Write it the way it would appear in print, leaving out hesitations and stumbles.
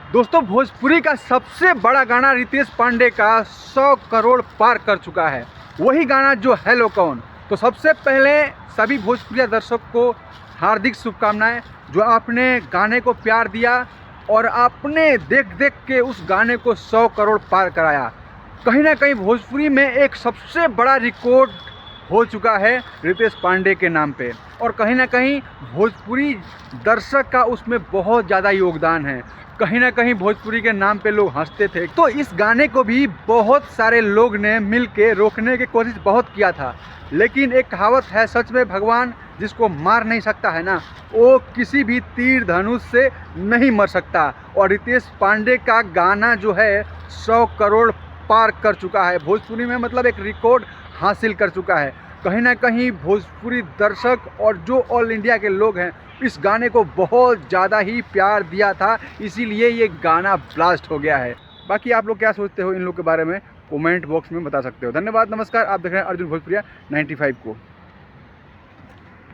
दोस्तों, भोजपुरी का सबसे बड़ा गाना रितेश पांडे का 100 करोड़ पार कर चुका है। वही गाना जो हेलो कौन। तो सबसे पहले सभी भोजपुरी दर्शक को हार्दिक शुभकामनाएं, जो आपने गाने को प्यार दिया और आपने देख देख के उस गाने को 100 करोड़ पार कराया। कहीं ना कहीं भोजपुरी में एक सबसे बड़ा रिकॉर्ड हो चुका है रितेश पांडे के नाम पे, और कहीं ना कहीं भोजपुरी दर्शक का उसमें बहुत ज़्यादा योगदान है। कहीं ना कहीं भोजपुरी के नाम पे लोग हंसते थे, तो इस गाने को भी बहुत सारे लोग ने मिल के रोकने की कोशिश बहुत किया था। लेकिन एक कहावत है, सच में भगवान जिसको मार नहीं सकता है ना, वो किसी भी तीर धनुष से नहीं मर सकता। और रितेश पांडे का गाना जो है 100 करोड़ पार कर चुका है भोजपुरी में, मतलब एक रिकॉर्ड हासिल कर चुका है। कहीं ना कहीं भोजपुरी दर्शक और जो ऑल इंडिया के लोग हैं इस गाने को बहुत ज़्यादा ही प्यार दिया था, इसीलिए ये गाना ब्लास्ट हो गया है। बाकी आप लोग क्या सोचते हो इन लोग के बारे में, कमेंट बॉक्स में बता सकते हो। धन्यवाद, नमस्कार। आप देख रहे हैं अर्जुन भोजपुरिया 95 को।